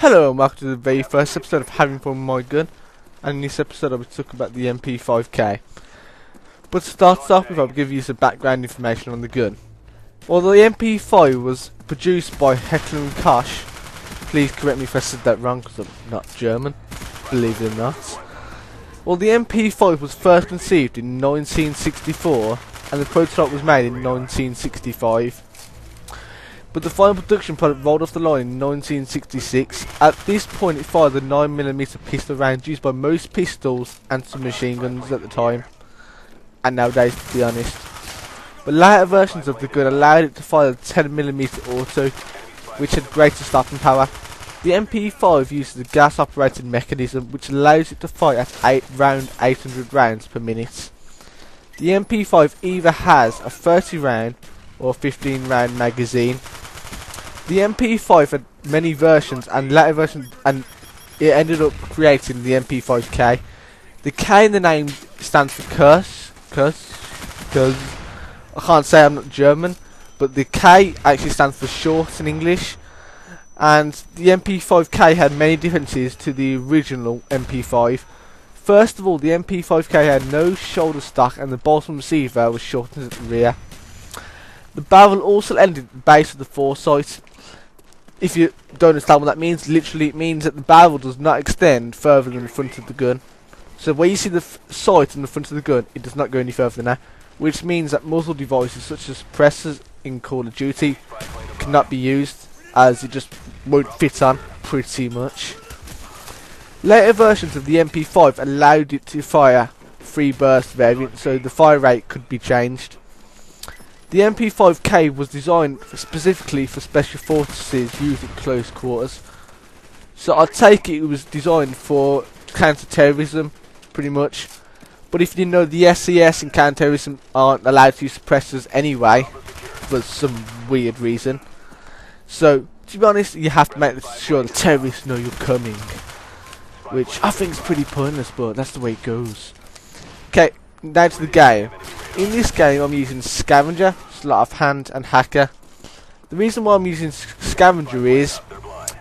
Hello and welcome to the very first episode of Having Fun with My Gun, and in this episode I'll be talking about the Mp5k. But to start off with, I'll give you some background information on the gun. Although the Mp5 was produced by Heckler & Koch, please correct me if I said that wrong because I'm not German, believe it or not. Well, the Mp5 was first conceived in 1964 and the prototype was made in 1965. But the final production product rolled off the line in 1966. At this point it fired the 9mm pistol round used by most pistols and submachine guns at the time, and nowadays to be honest. But later versions of the gun allowed it to fire the 10mm auto, which had greater stopping power. The Mp5 uses a gas operated mechanism which allows it to fire at around 800 rounds per minute. The Mp5 either has a 30 round or 15 round magazine. The Mp5 had many versions and later versions, and it ended up creating the Mp5k. The K in the name stands for curse, because I can't say I'm not German, but the K actually stands for short in English. And the Mp5k had many differences to the original Mp5. First of all, the Mp5k had no shoulder stock and the bottom receiver was shortened at the rear. The barrel also ended at the base of the foresight. If you don't understand what that means, literally it means that the barrel does not extend further than the front of the gun. So where you see the sight in the front of the gun, it does not go any further than that, which means that muzzle devices such as suppressors in Call of Duty cannot be used, as it just won't fit on pretty much. Later versions of the Mp5 allowed it to fire free burst variant, so the fire rate could be changed. The Mp5k was designed specifically for special forces used in close quarters. So I take it was designed for counter-terrorism, pretty much. But if you know, the SES and counter-terrorism aren't allowed to use suppressors anyway, for some weird reason. So, to be honest, you have to make sure the terrorists know you're coming. Which I think is pretty pointless, but that's the way it goes. Okay, now to the game. In this game I'm using Scavenger, Sleight of Hand and Hacker. The reason why I'm using Scavenger is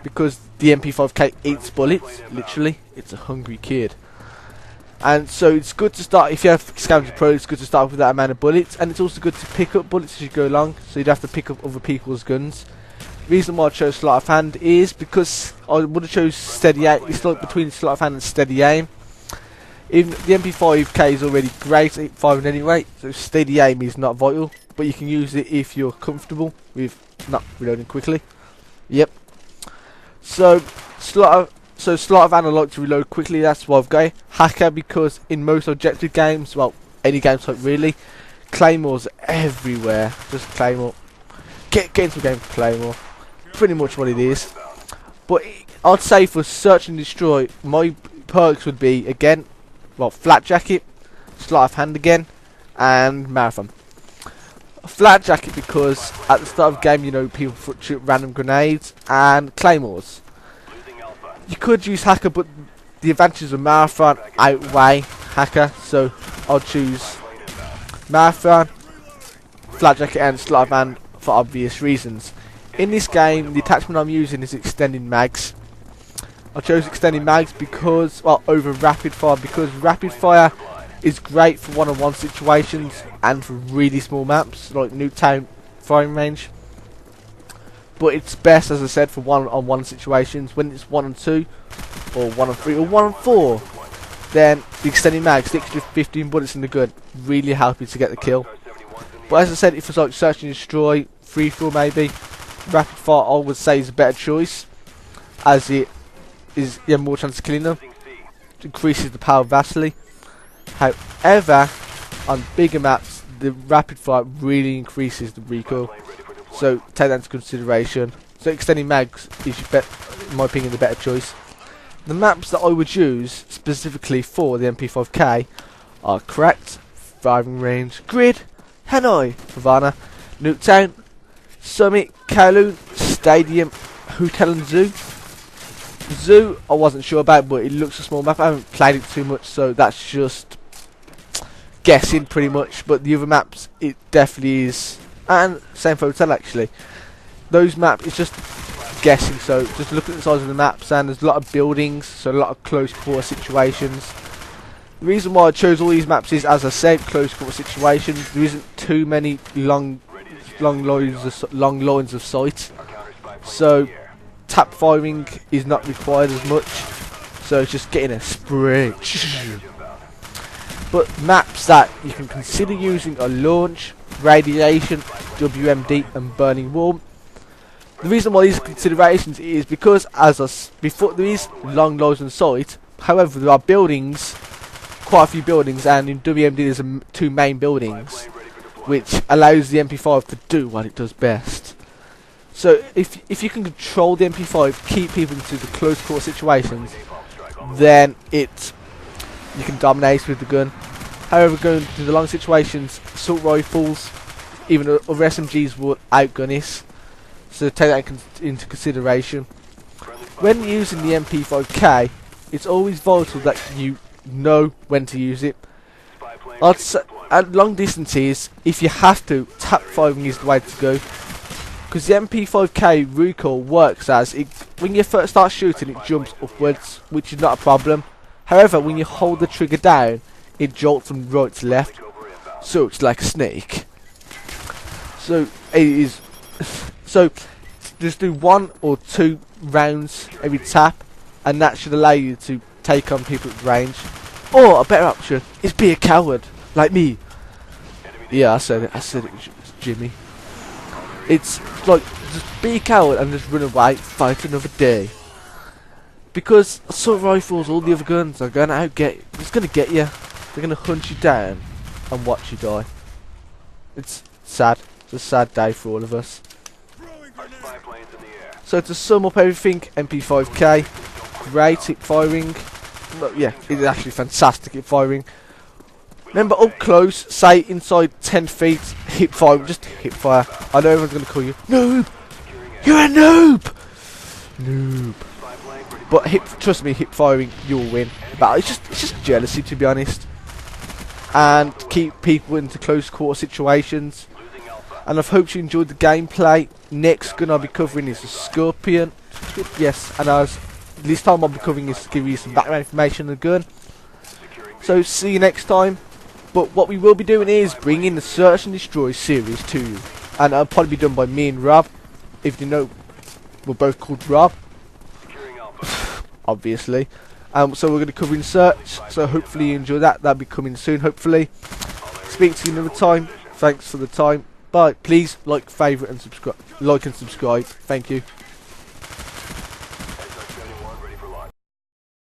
because the Mp5k eats bullets, literally. It's a hungry kid. And so it's good to start, if you have Scavenger Pro, it's good to start with that amount of bullets, and it's also good to pick up bullets as you go along, so you don't have to pick up other people's guns. The reason why I chose Sleight of Hand is because I would have chose Steady Aim. It's like between Sleight of Hand and Steady Aim. Even the Mp5k is already great at firing anyway, so Steady Aim is not vital, but you can use it if you're comfortable with not reloading quickly. Yep. So Sleight of Hand I like to reload quickly, that's why I've got Hacker, because in most objective games, well, any game type really, Claymores are everywhere. Just Claymore. Get into a game with Claymore. Pretty much what it is. But I'd say for Search and Destroy, my perks would be, again, well, Flat Jacket, Sleight of Hand again, and Marathon. Flat Jacket because at the start of the game, you know, people shoot random grenades and Claymores. You could use Hacker, but the advantages of Marathon outweigh Hacker, so I'll choose Marathon, Flat Jacket and Sleight of Hand for obvious reasons. In this game, the attachment I'm using is extending mags. I chose extending mags because, well, over rapid fire, because rapid fire is great for one-on-one situations and for really small maps like Nuketown firing range. But it's best, as I said, for one-on-one situations. When it's 1-on-2 or 1-on-3 or 1-on-4, then the extending mags, the extra 15 bullets in the gun, really help you to get the kill. But as I said, if it's like Search and Destroy, free for all maybe, rapid fire I would say is a better choice, as it is, you have more chance of killing them. It increases the power vastly. However, on bigger maps, the rapid fire really increases the recoil. So take that into consideration. So extending mags is, in my opinion, the better choice. The maps that I would use specifically for the Mp5k are Correct, Firing Range, Grid, Hanoi, Havana, Nuketown, Summit, Kowloon, Stadium, Hotel and Zoo. Zoo I wasn't sure about, but it looks a small map. I haven't played it too much, so that's just guessing pretty much. But the other maps, it definitely is, and same for Hotel actually. Those maps, it's just guessing. So just look at the size of the maps, and there's a lot of buildings, so a lot of close quarter situations. The reason why I chose all these maps is, as I said, close quarter situations. There isn't too many long lines of sight, so tap firing is not required as much. So it's just getting a spray. But maps that you can consider using are Launch, Radiation, WMD, and Burning Warm. The reason why these are considerations is because, before, there is long lines of sight. However, there are buildings, quite a few buildings, and in WMD there's two main buildings, which allows the MP5 to do what it does best. So if you can control the MP5, keep people into the close quarter situations, then you can dominate with the gun. However, going to the long situations, assault rifles, even other SMGs will outgun it. So take that into consideration. When using the Mp5k, it's always vital that you know when to use it. I'd say at long distances, if you have to, tap firing is the way to go. Because the Mp5k recoil works as when you first start shooting, it jumps upwards, which is not a problem. However, when you hold the trigger down, it jolts from right to left, so it's like a snake. So it is. So just do 1 or 2 rounds every tap, and that should allow you to take on people at range. Or a better option is be a coward, like me. Yeah, I said it was Jimmy. It's like, just be a coward and just run away, fight another day. Because assault rifles, all the other guns are gonna it's gonna get you. They're gonna hunt you down and watch you die. It's sad. It's a sad day for all of us. So to sum up everything, Mp5k, great hip firing. Well, yeah, it's actually fantastic hip firing. Remember, up close, say inside 10 feet, hip fire, just hip fire. I know everyone's going to call you noob. You're a noob. Noob. But trust me, hip firing, you'll win. But it's just jealousy, to be honest. And keep people into close quarter situations. And I hope you enjoyed the gameplay. Next gun I'll be covering is the Scorpion. Yes, and this time I'll be covering is to give you some background information on the gun. So see you next time. But what we will be doing is bringing the Search and Destroy series to you. And it'll probably be done by me and Rob. If you know, we're both called Rob. Obviously. So we're going to cover in Search. So hopefully you enjoy that. That'll be coming soon, hopefully. Speak to you another time. Thanks for the time. Bye. Please like, favourite and subscribe. Like and subscribe. Thank you.